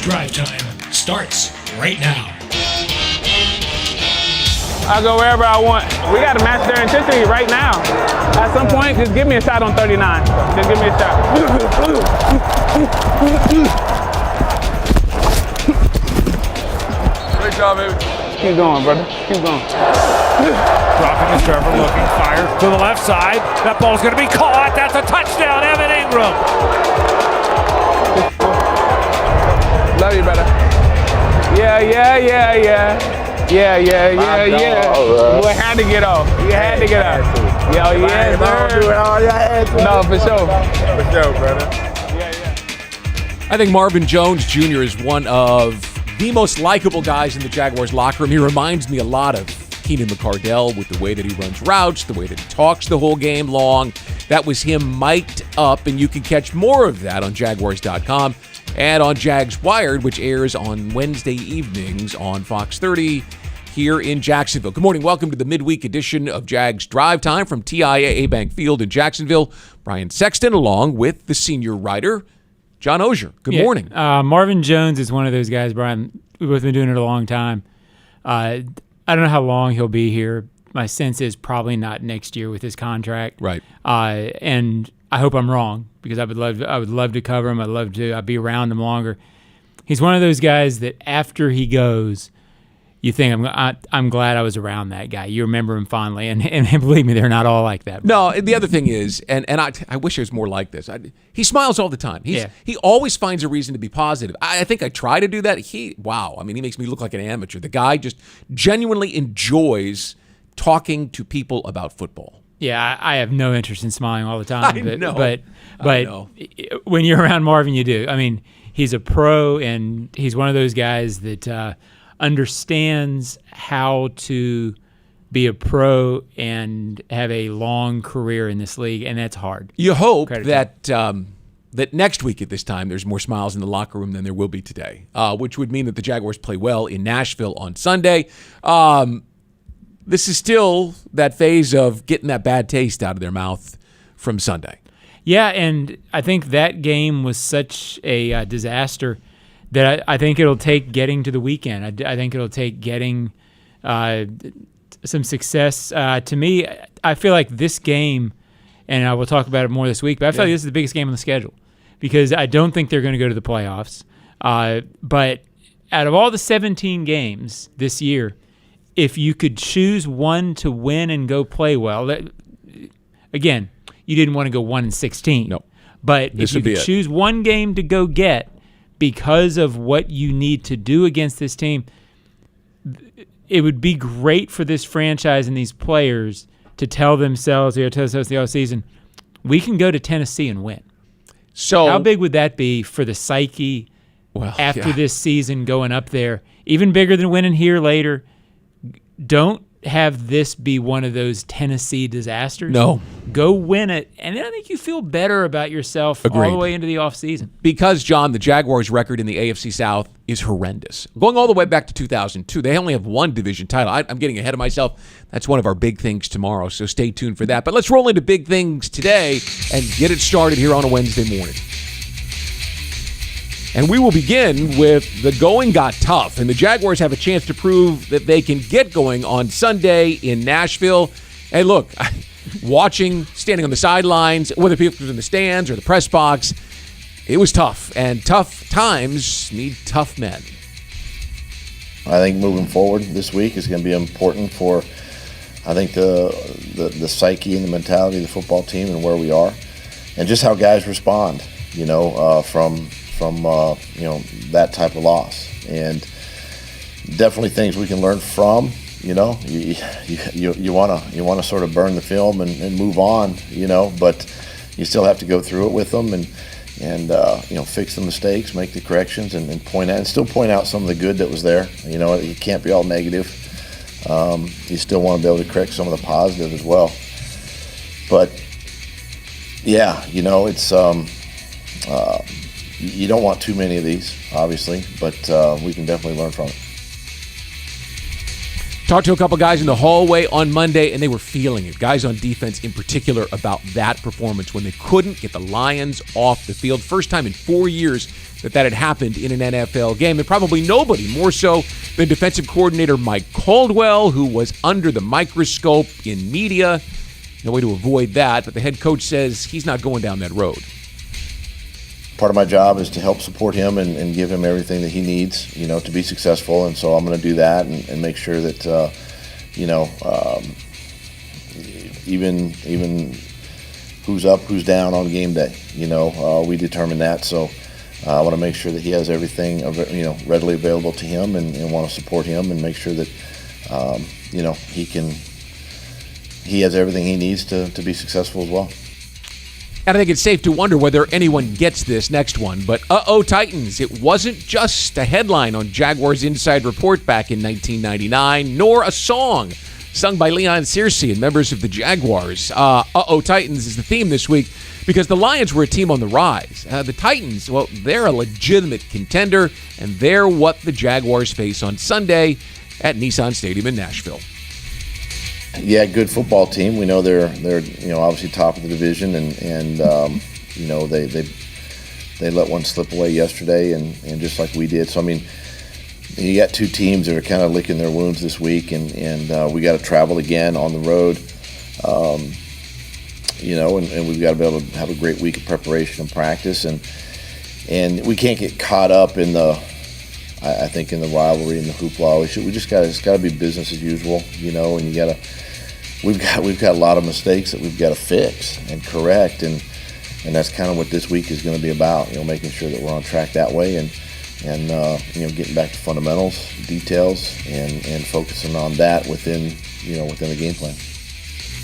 Drive Time starts right now. I'll go wherever I want. We got to match their intensity right now. At some point, just give me a shot on 39. Just give me a shot. Great job, baby. Keep going, brother. Keep going. Dropping to Trevor, looking, fires to the left side. That ball's going to be caught. That's a touchdown, Evan Ingram. Love you, brother. Yeah. Boy, had to get off. You had to get off. Yo, yeah, sir. No, for sure. For sure, brother. I think Marvin Jones Jr. is one of the most likable guys in the Jaguars locker room. He reminds me a lot of Keenan McCardell with the way that he runs routes, the way that he talks the whole game long. That was him mic'd up, and you can catch more of that on Jaguars.com and on Jags Wired, which airs on Wednesday evenings on Fox 30 here in Jacksonville. Good morning. Welcome to the midweek edition of Jags Drive Time from TIAA Bank Field in Jacksonville. Brian Sexton along with the senior writer, John Oesher. Good morning. Marvin Jones is one of those guys, Brian. We've both been doing it a long time. I don't know how long he'll be here. My sense is probably not next year with his contract. Right. And I hope I'm wrong because I would love to cover him. I'd be around him longer. He's one of those guys that after he goes, you think I'm glad I was around that guy. You remember him fondly, and believe me, they're not all like that. No, the other thing is, and I wish it was more like this. He smiles all the time. He always finds a reason to be positive. I think I try to do that. He makes me look like an amateur. The guy just genuinely enjoys talking to people about football. Yeah, I have no interest in smiling all the time. I know. But when you're around Marvin, you do. I mean, he's a pro, and he's one of those guys that understands how to be a pro and have a long career in this league, and that's hard. You hope that next week at this time there's more smiles in the locker room than there will be today, which would mean that the Jaguars play well in Nashville on Sunday. This is still that phase of getting that bad taste out of their mouth from Sunday. Yeah, and I think that game was such a disaster that I think it'll take getting to the weekend. I think it'll take getting some success. To me, I feel like this game, and I will talk about it more this week, but I feel like this is the biggest game on the schedule because I don't think they're going to go to the playoffs. But out of all the 17 games this year, if you could choose one to win and go play well, again, you didn't want to go 1-16. No. But if you could choose one game to go get because of what you need to do against this team, it would be great for this franchise and these players to tell themselves the offseason, we can go to Tennessee and win. So how big would that be for the psyche after this season going up there? Even bigger than winning here later. Don't have this be one of those Tennessee disasters. No. Go win it, and then I think you feel better about yourself all the way into the offseason. Because, John, the Jaguars' record in the AFC South is horrendous. Going all the way back to 2002, they only have one division title. I'm getting ahead of myself. That's one of our big things tomorrow, so stay tuned for that. But let's roll into big things today and get it started here on a Wednesday morning. And we will begin with the going got tough, and the Jaguars have a chance to prove that they can get going on Sunday in Nashville. Hey, look, standing on the sidelines, whether people were in the stands or the press box, it was tough, and tough times need tough men. I think moving forward this week is going to be important for, I think, the psyche and the mentality of the football team and where we are, and just how guys respond, from that type of loss, and definitely things we can learn from. You want to sort of burn the film and move on, but you still have to go through it with them and fix the mistakes, make the corrections, and point out some of the good that was there. You can't be all negative. You still want to be able to correct some of the positive as well. But it's you don't want too many of these, obviously, but we can definitely learn from it. Talked to a couple guys in the hallway on Monday, and they were feeling it. Guys on defense in particular about that performance when they couldn't get the Lions off the field. First time in 4 years that had happened in an NFL game, and probably nobody more so than defensive coordinator Mike Caldwell, who was under the microscope in media. No way to avoid that, but the head coach says he's not going down that road. Part of my job is to help support him and give him everything that he needs, to be successful. And so I'm going to do that and make sure that, even who's up, who's down on game day, we determine that. So I want to make sure that he has everything, readily available to him and want to support him and make sure that, he has everything he needs to be successful as well. And I think it's safe to wonder whether anyone gets this next one. But Titans, it wasn't just a headline on Jaguars Inside Report back in 1999, nor a song sung by Leon Searcy and members of the Jaguars. Titans is the theme this week because the Lions were a team on the rise. The Titans, well, they're a legitimate contender, and they're what the Jaguars face on Sunday at Nissan Stadium in Nashville. Yeah, good football team. We know they're obviously top of the division, and they let one slip away yesterday, and just like we did. So I mean, you got two teams that are kind of licking their wounds this week, and we got to travel again on the road, and we've got to be able to have a great week of preparation and practice, and we can't get caught up in the. I think in the rivalry and the hoopla, it's got to be business as usual, and we've got a lot of mistakes that we've got to fix and correct, and that's kind of what this week is going to be about, making sure that we're on track that way, and getting back to fundamentals, details, and focusing on that within the game plan.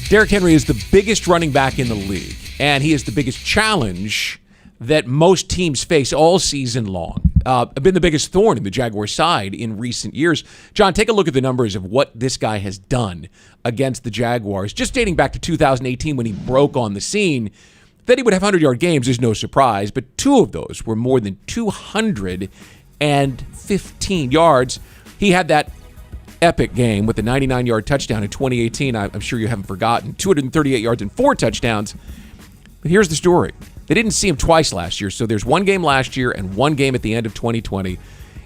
Derrick Henry is the biggest running back in the league, and he is the biggest challenge that most teams face all season long. Been the biggest thorn in the Jaguars' side in recent years. John, take a look at the numbers of what this guy has done against the Jaguars. Just dating back to 2018 when he broke on the scene, that he would have 100-yard games is no surprise, but two of those were more than 215 yards. He had that epic game with the 99-yard touchdown in 2018. I'm sure you haven't forgotten. 238 yards and 4 touchdowns. But here's the story. They didn't see him twice last year, so there's one game last year and one game at the end of 2020.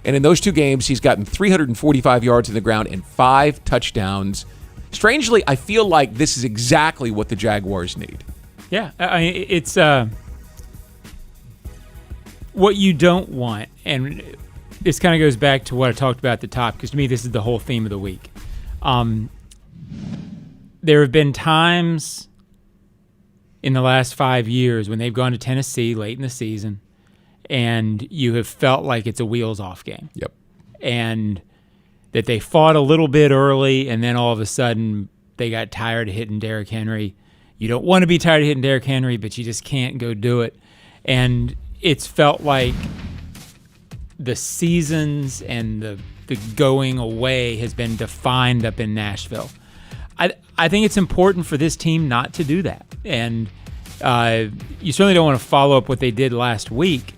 And in those two games, he's gotten 345 yards in the ground and 5 touchdowns. Strangely, I feel like this is exactly what the Jaguars need. Yeah, I mean, it's what you don't want, and this kind of goes back to what I talked about at the top, because to me, this is the whole theme of the week. There have been times in the last 5 years when they've gone to Tennessee late in the season and you have felt like it's a wheels-off game. Yep. And that they fought a little bit early and then all of a sudden they got tired of hitting Derrick Henry. You don't want to be tired of hitting Derrick Henry, but you just can't go do it. And it's felt like the seasons and the going away has been defined up in Nashville. I think it's important for this team not to do that. And you certainly don't want to follow up what they did last week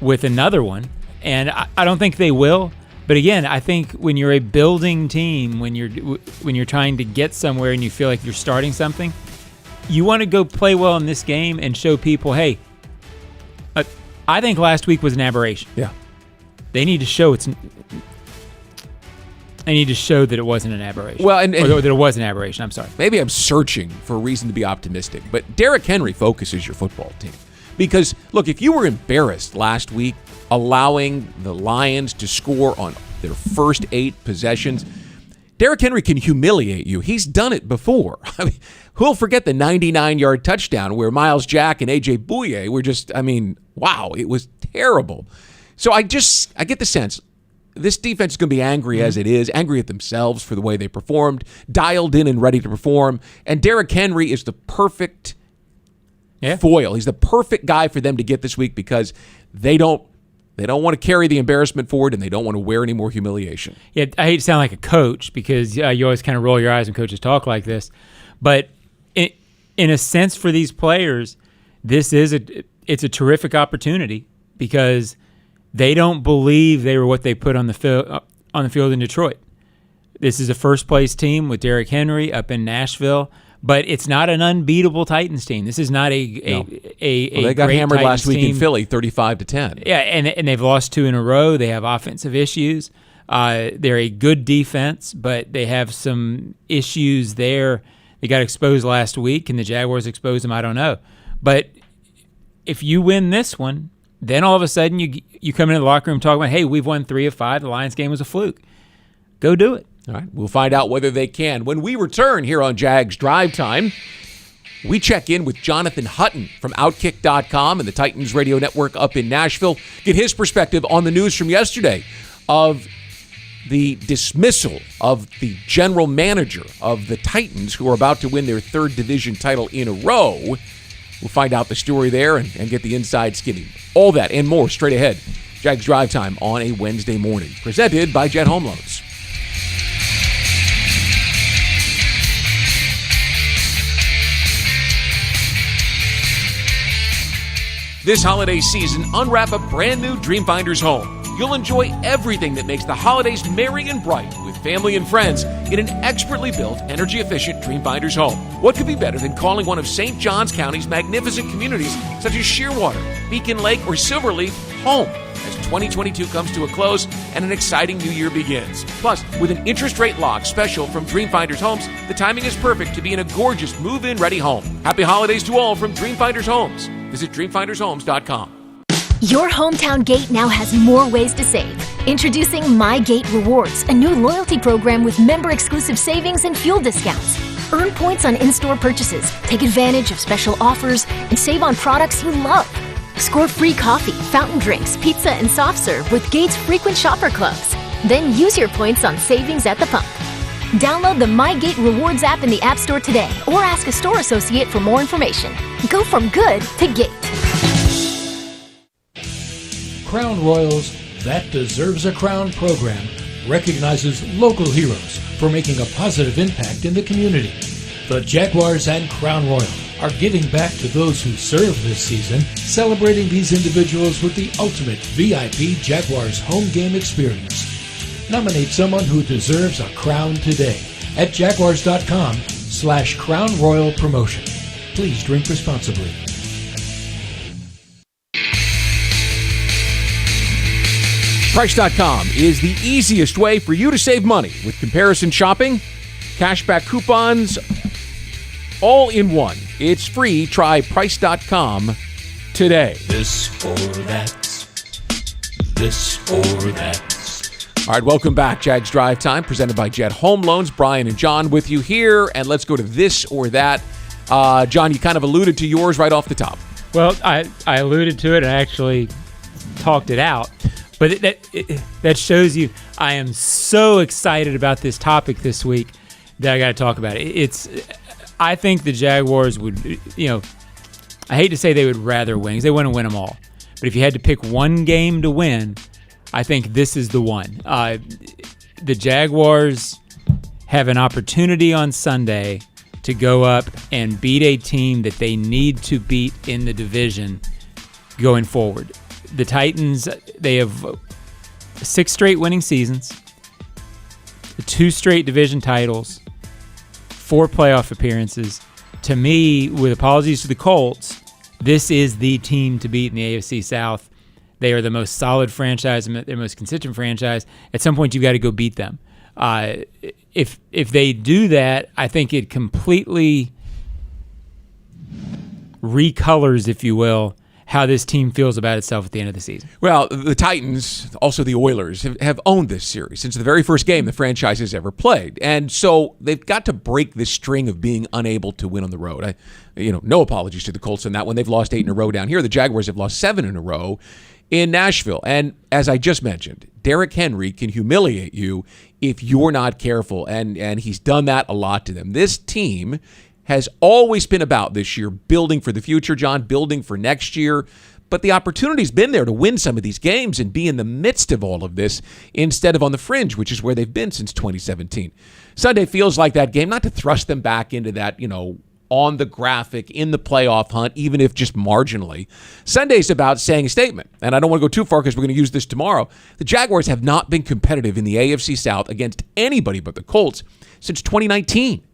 with another one. And I don't think they will. But again, I think when you're a building team, when you're trying to get somewhere and you feel like you're starting something, you want to go play well in this game and show people, hey, I think last week was an aberration. Yeah. They need to show I need to show that it wasn't an aberration. Well, or that it was an aberration. I'm sorry. Maybe I'm searching for a reason to be optimistic, but Derrick Henry focuses your football team. Because, look, if you were embarrassed last week allowing the Lions to score on their first 8 possessions, Derrick Henry can humiliate you. He's done it before. I mean, who'll forget the 99-yard touchdown where Miles Jack and A.J. Bouye were just, wow, it was terrible. So I get the sense this defense is going to be angry as it is, angry at themselves for the way they performed, dialed in and ready to perform. And Derrick Henry is the perfect foil. He's the perfect guy for them to get this week because they don't want to carry the embarrassment forward and they don't want to wear any more humiliation. Yeah, I hate to sound like a coach because you always kind of roll your eyes when coaches talk like this. But in a sense for these players, it's a terrific opportunity because they don't believe they were what they put on the field in Detroit. This is a first-place team with Derrick Henry up in Nashville, but it's not an unbeatable Titans team. This is not a they got great hammered Titans last week team. in Philly, 35-10. Yeah, and they've lost 2 in a row. They have offensive issues. They're a good defense, but they have some issues there. They got exposed last week. Can the Jaguars expose them? I don't know. But if you win this one, then all of a sudden you come into the locker room talking about, hey, we've won 3 of 5. The Lions game was a fluke. Go do it. All right, we'll find out whether they can. When we return here on Jags Drive Time, we check in with Johnathan Hutton from Outkick.com and the Titans Radio Network up in Nashville. Get his perspective on the news from yesterday of the dismissal of the general manager of the Titans, who are about to win their 3rd division title in a row. We'll find out the story there and get the inside skinny. All that and more straight ahead. Jags Drive Time on a Wednesday morning. Presented by Jet HomeLoans. This holiday season, unwrap a brand new Dreamfinders home. You'll enjoy everything that makes the holidays merry and bright with family and friends in an expertly built, energy-efficient Dreamfinders home. What could be better than calling one of St. Johns County's magnificent communities such as Shearwater, Beacon Lake, or Silverleaf home as 2022 comes to a close and an exciting new year begins. Plus, with an interest rate lock special from Dreamfinders Homes, the timing is perfect to be in a gorgeous move-in ready home. Happy holidays to all from Dreamfinders Homes. Visit dreamfindershomes.com. Your hometown gate now has more ways to save. Introducing My Gate Rewards, a new loyalty program with member-exclusive savings and fuel discounts. Earn points on in-store purchases, take advantage of special offers, and save on products you love. Score free coffee, fountain drinks, pizza, and soft serve with Gate's frequent shopper clubs. Then use your points on savings at the pump. Download the My Gate Rewards app in the App Store today or ask a store associate for more information. Go from good to Gate. Crown Royal's That Deserves a Crown program recognizes local heroes for making a positive impact in the community. The Jaguars and Crown Royal are giving back to those who serve this season, celebrating these individuals with the ultimate VIP Jaguars home game experience. Nominate someone who deserves a crown today at jaguars.com/Crown Royal Promotion. Please drink responsibly. Price.com is the easiest way for you to save money with comparison shopping, cashback coupons, all in one. It's free. Try Price.com today. This or that. This or that. All right, welcome back. Jags Drive Time, presented by Jet HomeLoans. Brian and John with you here, and let's go to this or that. John, you kind of alluded to yours right off the top. Well, I alluded to it and I actually talked it out. But that shows you I am so excited about this topic this week that I got to talk about it. I think the Jaguars would, I hate to say they would rather win because they want to win them all. But if you had to pick one game to win, I think this is the one. The Jaguars have an opportunity on Sunday to go up and beat a team that they need to beat in the division going forward. The Titans, they have 6 straight winning seasons, 2 straight division titles, 4 playoff appearances. To me, with apologies to the Colts, this is the team to beat in the AFC South. They are the most solid franchise, their most consistent franchise. At some point, you've got to go beat them. If they do that, I think it completely recolors, if you will, how this team feels about itself at the end of the season. Well, the Titans, also the Oilers, have owned this series since the very first game the franchise has ever played. And so they've got to break this string of being unable to win on the road. No apologies to the Colts on that one. They've lost 8 in a row down here. The Jaguars have lost 7 in a row in Nashville. And as I just mentioned, Derrick Henry can humiliate you if you're not careful. And he's done that a lot to them. This team has always been about this year building for the future, John, building for next year. But the opportunity's been there to win some of these games and be in the midst of all of this instead of on the fringe, which is where they've been since 2017. Sunday feels like that game, not to thrust them back into that, on the graphic, in the playoff hunt, even if just marginally. Sunday's about saying a statement, and I don't want to go too far because we're going to use this tomorrow. The Jaguars have not been competitive in the AFC South against anybody but the Colts since 2019.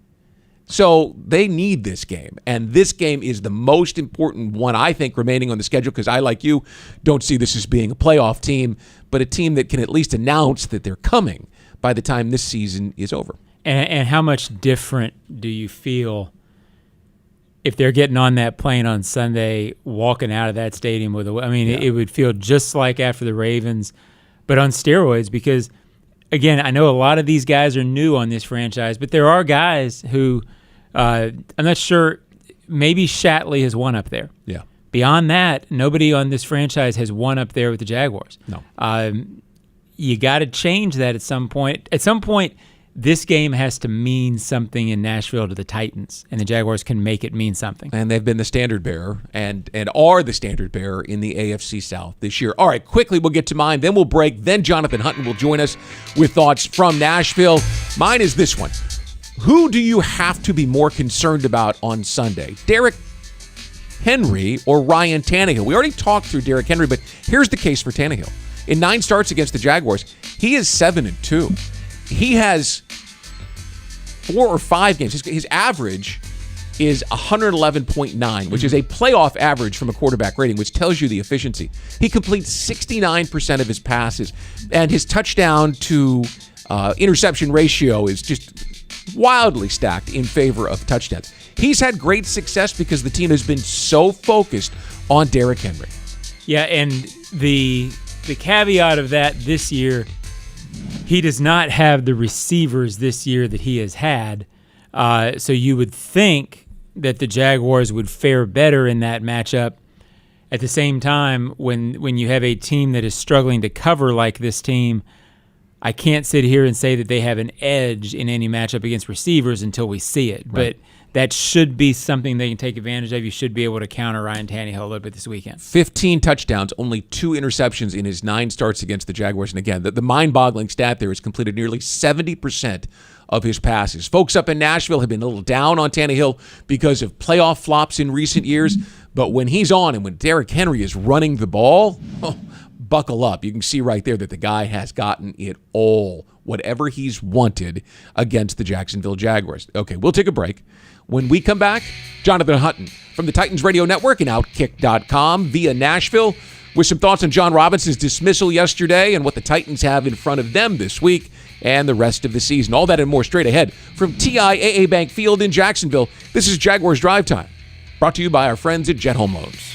So they need this game, and this game is the most important one, I think, remaining on the schedule, because I, like you, don't see this as being a playoff team, but a team that can at least announce that they're coming by the time this season is over. And how much different do you feel if they're getting on that plane on Sunday, walking out of that stadium with it would feel just like after the Ravens, but on steroids, because, again, I know a lot of these guys are new on this franchise, but there are guys who I'm not sure, maybe Shatley has won up there. Yeah. Beyond that, nobody on this franchise has won up there with the Jaguars. No. You got to change that at some point. At some point, this game has to mean something in Nashville to the Titans, and the Jaguars can make it mean something. And they've been the standard bearer and are the standard bearer in the AFC South this year. All right, quickly, we'll get to mine. Then we'll break. Then Johnathan Hutton will join us with thoughts from Nashville. Mine is this one. Who do you have to be more concerned about on Sunday? Derrick Henry or Ryan Tannehill? We already talked through Derrick Henry, but here's the case for Tannehill. In 9 starts against the Jaguars, he is 7-2. He has 4 or 5 games. His average is 111.9, which is a playoff average from a quarterback rating, which tells you the efficiency. He completes 69% of his passes, and his touchdown to interception ratio is just wildly stacked in favor of touchdowns. He's had great success because the team has been so focused on Derrick Henry. Yeah, and the caveat of that this year, he does not have the receivers this year that he has had. So you would think that the Jaguars would fare better in that matchup. At the same time, when you have a team that is struggling to cover like this team, I can't sit here and say that they have an edge in any matchup against receivers until we see it. Right. But that should be something they can take advantage of. You should be able to counter Ryan Tannehill a little bit this weekend. 15 touchdowns, only 2 interceptions in his 9 starts against the Jaguars. And again, the mind-boggling stat there is completed nearly 70% of his passes. Folks up in Nashville have been a little down on Tannehill because of playoff flops in recent years. But when he's on and when Derrick Henry is running the ball, buckle up. You can see right there that the guy has gotten it all, whatever he's wanted against the Jacksonville Jaguars. Okay, we'll take a break. When we come back, Johnathan Hutton from the Titans Radio Network and Outkick.com via Nashville with some thoughts on John Robinson's dismissal yesterday and what the Titans have in front of them this week and the rest of the season. All that and more straight ahead from TIAA Bank Field in Jacksonville. This is Jaguars Drive Time, brought to you by our friends at Jet HomeLoans.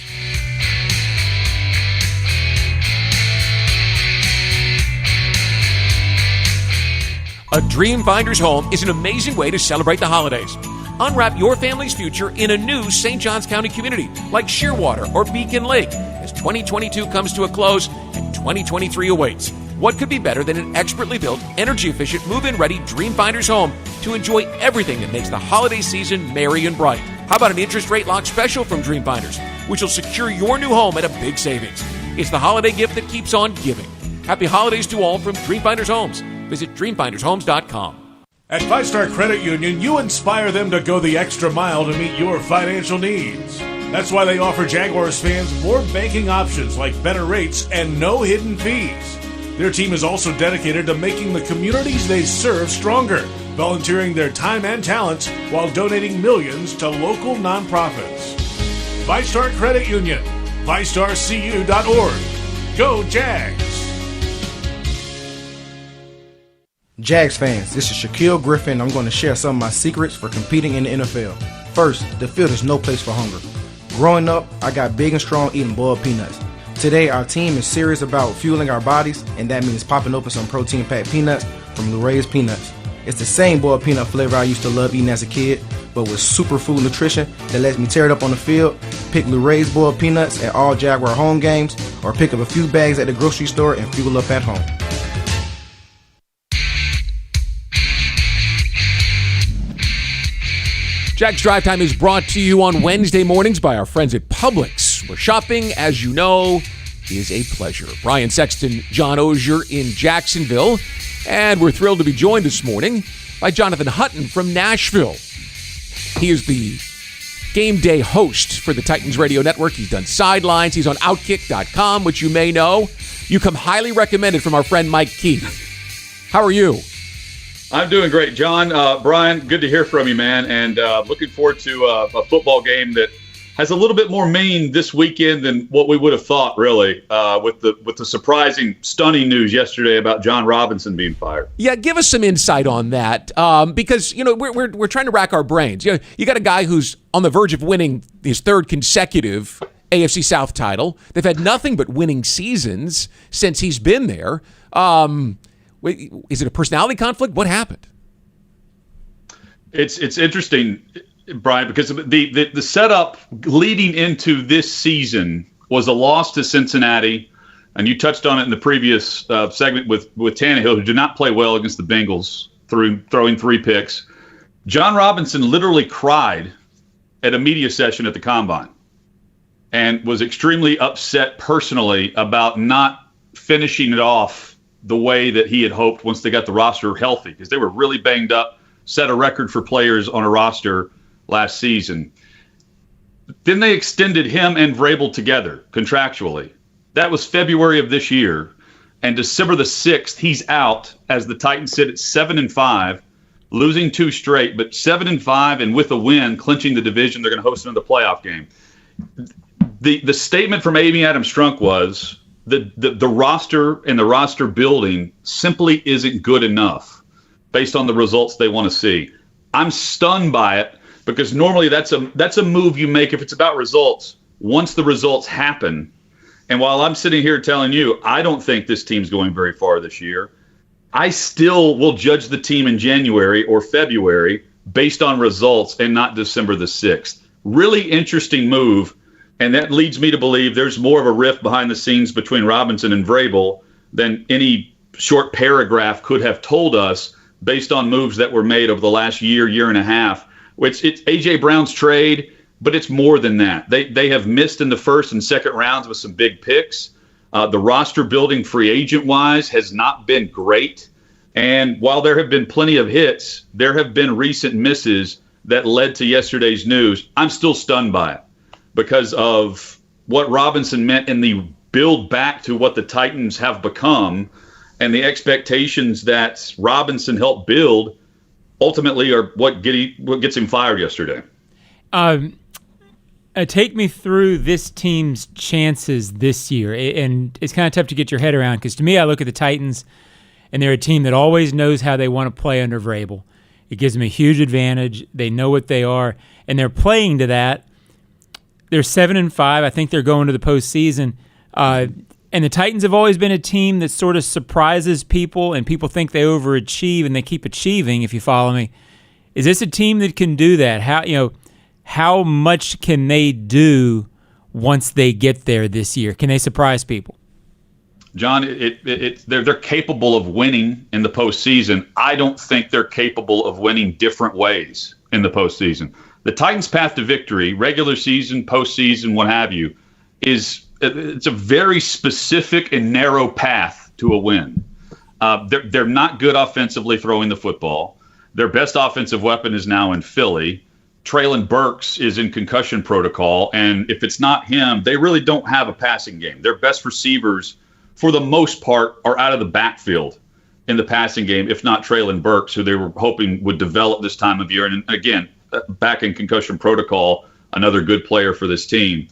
A Dream Finder's home is an amazing way to celebrate the holidays. Unwrap your family's future in a new St. Johns County community like Shearwater or Beacon Lake as 2022 comes to a close and 2023 awaits. What could be better than an expertly built, energy-efficient, move-in ready Dream Finder's home to enjoy everything that makes the holiday season merry and bright? How about an interest rate lock special from Dream Finders, which will secure your new home at a big savings? It's the holiday gift that keeps on giving. Happy holidays to all from Dream Finders Homes. Visit dreamfindershomes.com. At 5-Star Credit Union, you inspire them to go the extra mile to meet your financial needs. That's why they offer Jaguars fans more banking options like better rates and no hidden fees. Their team is also dedicated to making the communities they serve stronger, volunteering their time and talents while donating millions to local nonprofits. 5-Star Credit Union, 5starcu.org. Go Jags! Jags fans, this is Shaquille Griffin. I'm going to share some of my secrets for competing in the NFL. First, the field is no place for hunger. Growing up, I got big and strong eating boiled peanuts. Today, our team is serious about fueling our bodies, and that means popping open some protein-packed peanuts from Luray's Peanuts. It's the same boiled peanut flavor I used to love eating as a kid, but with superfood nutrition that lets me tear it up on the field. Pick Luray's boiled peanuts at all Jaguar home games, or pick up a few bags at the grocery store and fuel up at home. Jags Drive Time is brought to you on Wednesday mornings by our friends at Publix, where shopping, as you know, is a pleasure. Brian Sexton, John Oesher in Jacksonville, and we're thrilled to be joined this morning by Johnathan Hutton from Nashville. He is the game day host for the Titans Radio Network. He's done sidelines. He's on Outkick.com, which you may know. You come highly recommended from our friend Mike Keith. How are you? I'm doing great, John. Brian, good to hear from you, man, and looking forward to a football game that has a little bit more meaning this weekend than what we would have thought, really, with the surprising, stunning news yesterday about John Robinson being fired. Yeah, give us some insight on that, because we're trying to rack our brains. You got a guy who's on the verge of winning his third consecutive AFC South title. They've had nothing but winning seasons since he's been there. Is it a personality conflict? What happened? It's interesting, Brian, because the setup leading into this season was a loss to Cincinnati, and you touched on it in the previous segment with Tannehill, who did not play well against the Bengals, throwing 3 picks. John Robinson literally cried at a media session at the Combine and was extremely upset personally about not finishing it off the way that he had hoped once they got the roster healthy, because they were really banged up, set a record for players on a roster last season. Then they extended him and Vrabel together contractually. That was February of this year. And December the 6th, he's out as the Titans sit at 7-5, losing 2 straight, but 7-5, and with a win, clinching the division, they're going to host another playoff game. The statement from Amy Adams Strunk was the roster and the roster building simply isn't good enough based on the results they want to see. I'm stunned by it, because normally that's a move you make if it's about results once the results happen. And while I'm sitting here telling you I don't think this team's going very far this year, I still will judge the team in January or February based on results and not December the 6th. Really interesting move, and that leads me to believe there's more of a rift behind the scenes between Robinson and Vrabel than any short paragraph could have told us based on moves that were made over the last year and a half. It's A.J. Brown's trade, but it's more than that. They have missed in the first and second rounds with some big picks. The roster building free agent-wise has not been great. And while there have been plenty of hits, there have been recent misses that led to yesterday's news. I'm still stunned by it because of what Robinson meant in the build back to what the Titans have become, and the expectations that Robinson helped build ultimately are what gets him fired yesterday. Take me through this team's chances this year. And it's kind of tough to get your head around, because to me, I look at the Titans, and they're a team that always knows how they want to play under Vrabel. It gives them a huge advantage. They know what they are, and they're playing to that. They're 7-5. I think they're going to the postseason. And the Titans have always been a team that sort of surprises people, and people think they overachieve, and they keep achieving, if you follow me. Is this a team that can do that? How much can they do once they get there this year? Can they surprise people? John, they're capable of winning in the postseason. I don't think they're capable of winning different ways in the postseason. The Titans' path to victory, regular season, postseason, what have you, it's a very specific and narrow path to a win. They're not good offensively throwing the football. Their best offensive weapon is now in Philly. Traylon Burks is in concussion protocol, and if it's not him, they really don't have a passing game. Their best receivers, for the most part, are out of the backfield in the passing game, if not Traylon Burks, who they were hoping would develop this time of year. And again, back in concussion protocol, another good player for this team.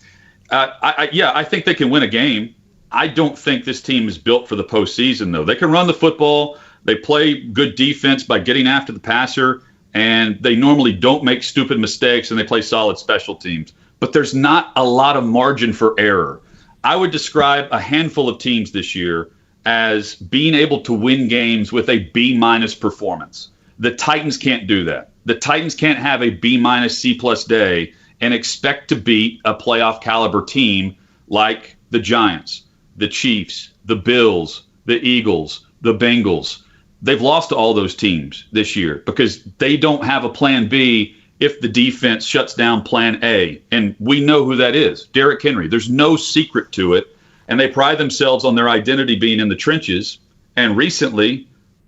I think they can win a game. I don't think this team is built for the postseason, though. They can run the football. They play good defense by getting after the passer, and they normally don't make stupid mistakes, and they play solid special teams. But there's not a lot of margin for error. I would describe a handful of teams this year as being able to win games with a B- performance. The Titans can't do that. The Titans can't have a B-, C+ day and expect to beat a playoff caliber team like the Giants, the Chiefs, the Bills, the Eagles, the Bengals. They've lost to all those teams this year because they don't have a plan B if the defense shuts down plan A. And we know who that is, Derrick Henry. There's no secret to it. And they pride themselves on their identity being in the trenches. And recently,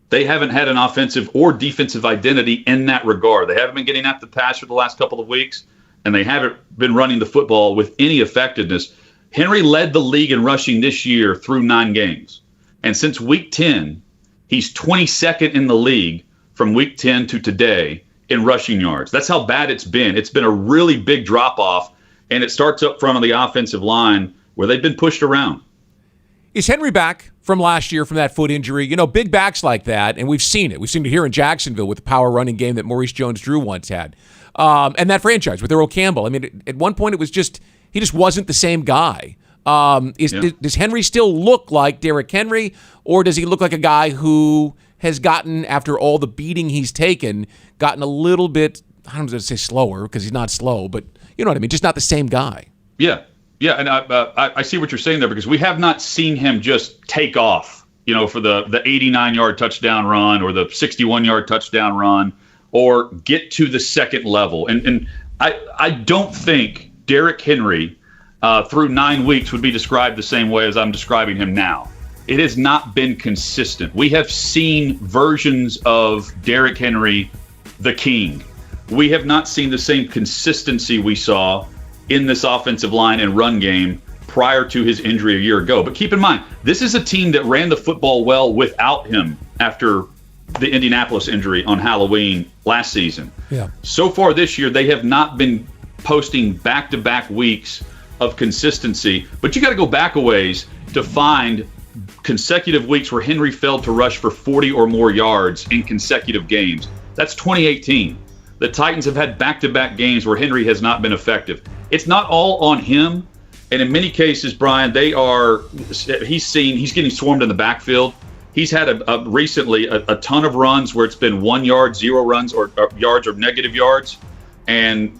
they haven't had an offensive or defensive identity in that regard. They haven't been getting after the passer the last couple of weeks. and they haven't been running the football with any effectiveness. Henry led the league in rushing this year through 9 games. And since week 10, he's 22nd in the league from week 10 to today in rushing yards. That's how bad it's been. It's been a really big drop-off, and it starts up front on the offensive line where they've been pushed around. Is Henry back from last year from that foot injury? You know, big backs like that, and we've seen it. We've seen it here in Jacksonville with the power running game that Maurice Jones-Drew once had. And that franchise with Earl Campbell. I mean, at one point it was just, he just wasn't the same guy. Does Henry still look like Derrick Henry, or does he look like a guy who has gotten, after all the beating he's taken, gotten a little bit, I don't know to say slower, because he's not slow, but you know what I mean, just not the same guy? Yeah, and I see what you're saying there, because we have not seen him just take off, you know, for the 89-yard touchdown run or the 61-yard touchdown run, or get to the second level. And I don't think Derrick Henry through 9 weeks would be described the same way as I'm describing him now. It has not been consistent. We have seen versions of Derrick Henry, the king. We have not seen the same consistency we saw in this offensive line and run game prior to his injury a year ago. But keep in mind, this is a team that ran the football well without him after the Indianapolis injury on Halloween last season. Yeah. So far this year, they have not been posting back-to-back weeks of consistency. But you got to go back a ways to find consecutive weeks where Henry failed to rush for 40 or more yards in consecutive games. That's 2018. The Titans have had back-to-back games where Henry has not been effective. It's not all on him. And in many cases, Brian, he's getting swarmed in the backfield. He's had recently a ton of runs where it's been 1 yard, 0 runs, or yards or negative yards. And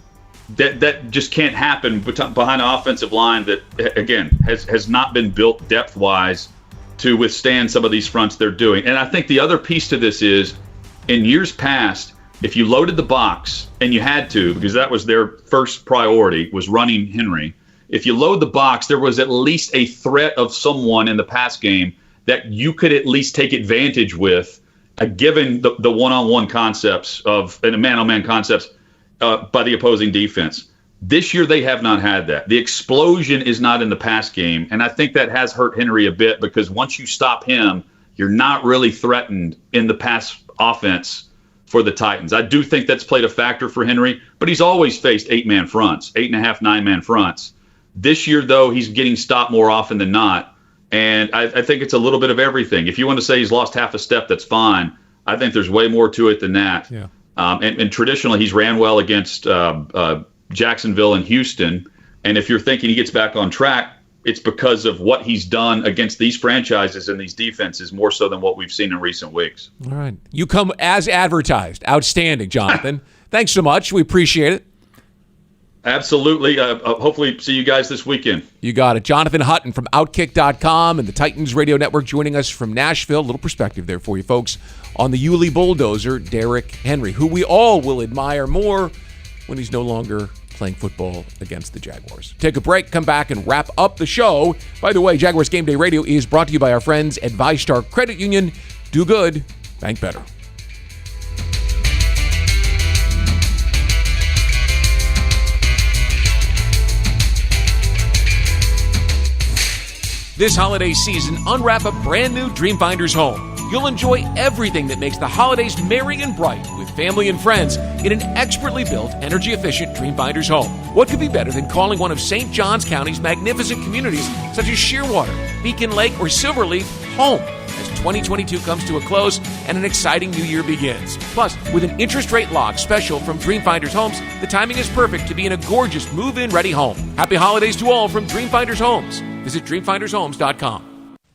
that just can't happen behind an offensive line that, again, has not been built depth-wise to withstand some of these fronts they're doing. And I think the other piece to this is, in years past, if you loaded the box, and you had to, because that was their first priority, was running Henry, if you load the box, there was at least a threat of someone in the pass game that you could at least take advantage with, given the one-on-one concepts and the man-on-man concepts by the opposing defense. This year, they have not had that. The explosion is not in the pass game, and I think that has hurt Henry a bit, because once you stop him, you're not really threatened in the pass offense for the Titans. I do think that's played a factor for Henry, but he's always faced 8-man fronts, 8.5, 9-man fronts. This year, though, he's getting stopped more often than not, and I think it's a little bit of everything. If you want to say he's lost half a step, that's fine. I think there's way more to it than that. Yeah. And traditionally, he's ran well against Jacksonville and Houston. And if you're thinking he gets back on track, it's because of what he's done against these franchises and these defenses, more so than what we've seen in recent weeks. All right. You come as advertised. Outstanding, Johnathan. Thanks so much. We appreciate it. Absolutely. Hopefully see you guys this weekend. You got it. Johnathan Hutton from Outkick.com and the Titans Radio Network joining us from Nashville. A little perspective there for you folks on the Yulee bulldozer, Derrick Henry, who we all will admire more when he's no longer playing football against the Jaguars. Take a break, come back, and wrap up the show. By the way, Jaguars Game Day Radio is brought to you by our friends at VyStar Credit Union. Do good, bank better. This holiday season, unwrap a brand new Dreamfinders home. You'll enjoy everything that makes the holidays merry and bright with family and friends in an expertly built, energy-efficient Dreamfinders home. What could be better than calling one of St. Johns County's magnificent communities such as Shearwater, Beacon Lake, or Silverleaf home as 2022 comes to a close and an exciting new year begins. Plus, with an interest rate lock special from Dreamfinders Homes, the timing is perfect to be in a gorgeous move-in ready home. Happy holidays to all from Dreamfinders Homes. Visit dreamfindershomes.com.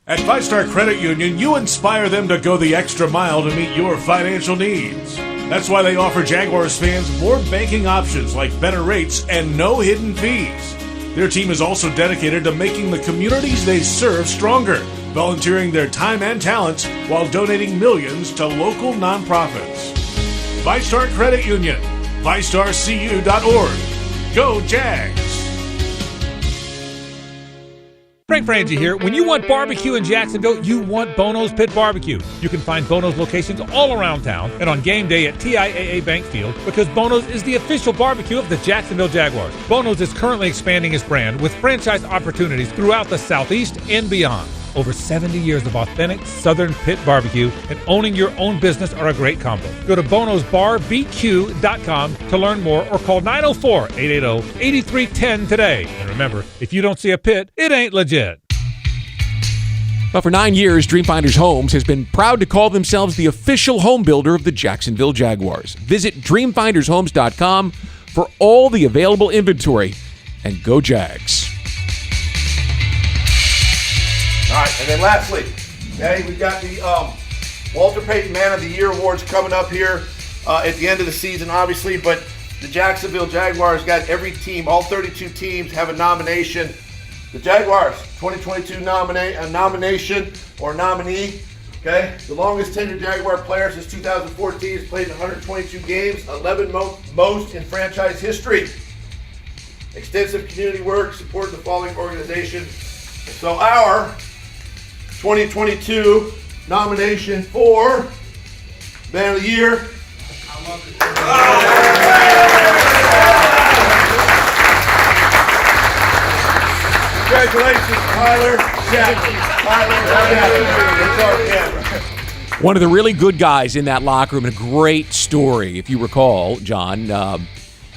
At VyStar Credit Union, you inspire them to go the extra mile to meet your financial needs. That's why they offer Jaguars fans more banking options like better rates and no hidden fees. Their team is also dedicated to making the communities they serve stronger, volunteering their time and talents while donating millions to local nonprofits. VyStar Credit Union, VyStarCU.org. Go Jags! Frank Frangie here. When you want barbecue in Jacksonville, you want Bono's Pit Barbecue. You can find Bono's locations all around town and on game day at TIAA Bank Field because Bono's is the official barbecue of the Jacksonville Jaguars. Bono's is currently expanding its brand with franchise opportunities throughout the Southeast and beyond. Over 70 years of authentic Southern pit barbecue and owning your own business are a great combo. Go to bonosbarbq.com to learn more or call 904-880-8310 today. And remember, if you don't see a pit, it ain't legit. Well, for 9 years, Dreamfinders Homes has been proud to call themselves the official home builder of the Jacksonville Jaguars. Visit dreamfindershomes.com for all the available inventory, and go Jags. All right, and then lastly, okay, we've got the Walter Payton Man of the Year Awards coming up here at the end of the season, obviously, but the Jacksonville Jaguars got every team, all 32 teams have a nomination. The Jaguars, 2022 nomination or nominee, okay? The longest tenured Jaguar player since 2014 has played 122 games, 11 most in franchise history. Extensive community work, supporting the following organizations. So our 2022 nomination for Man of the Year. Congratulations, Tyler Chapman. One of the really good guys in that locker room, and a great story, if you recall, John.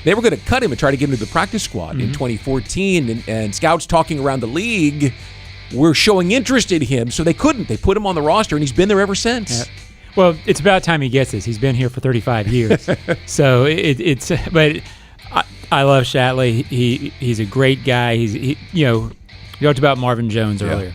They were going to cut him and try to get him to the practice squad in 2014, and scouts talking around the league were showing interest in him, so they couldn't. They put him on the roster, and he's been there ever since. Yeah. Well, it's about time he gets this. He's been here for 35 years. So but I love Shatley. He's a great guy. You talked about Marvin Jones earlier.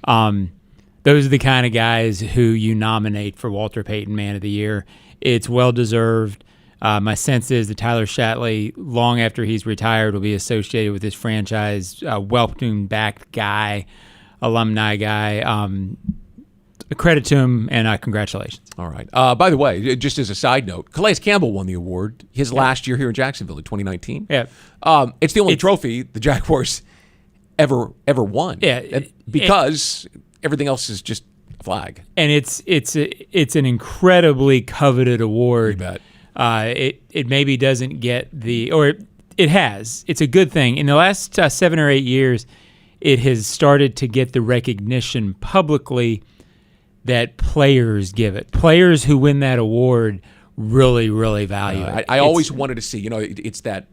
Those are the kind of guys who you nominate for Walter Payton Man of the Year. It's well-deserved. My sense is that Tyler Shatley, long after he's retired, will be associated with this franchise, welcoming back guy, alumni guy. Credit to him, and congratulations. All right. By the way, just as a side note, Calais Campbell won the award his last year here in Jacksonville in 2019. Yeah. It's the only trophy the Jaguars ever won. Yeah. Because everything else is just a flag. And it's an incredibly coveted award. You bet. It maybe doesn't get it has. It's a good thing. In the last 7 or 8 years, it has started to get the recognition publicly that players give it. Players who win that award really, really value it. I always wanted to see, it's that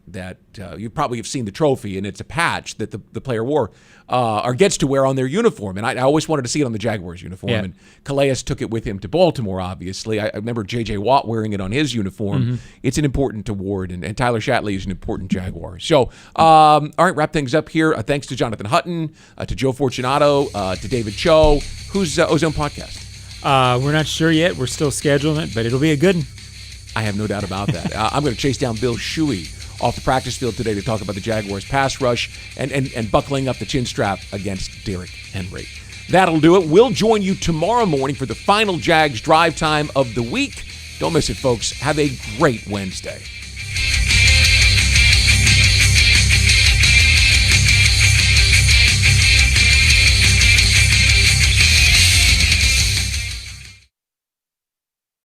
you probably have seen the trophy, and it's a patch that the player wore or gets to wear on their uniform. And I always wanted to see it on the Jaguars uniform. Yeah. And Calais took it with him to Baltimore, obviously. I remember J.J. Watt wearing it on his uniform. Mm-hmm. It's an important award, and Tyler Shatley is an important Jaguar. So, all right, wrap things up here. Thanks to Johnathan Hutton, to Joe Fortunato, to David Cho. Who's Ozone Podcast? We're not sure yet. We're still scheduling it, but it'll be a good one. I have no doubt about that. I'm going to chase down Bill Shuey off the practice field today to talk about the Jaguars' pass rush and buckling up the chin strap against Derrick Henry. That'll do it. We'll join you tomorrow morning for the final Jags Drive Time of the week. Don't miss it, folks. Have a great Wednesday.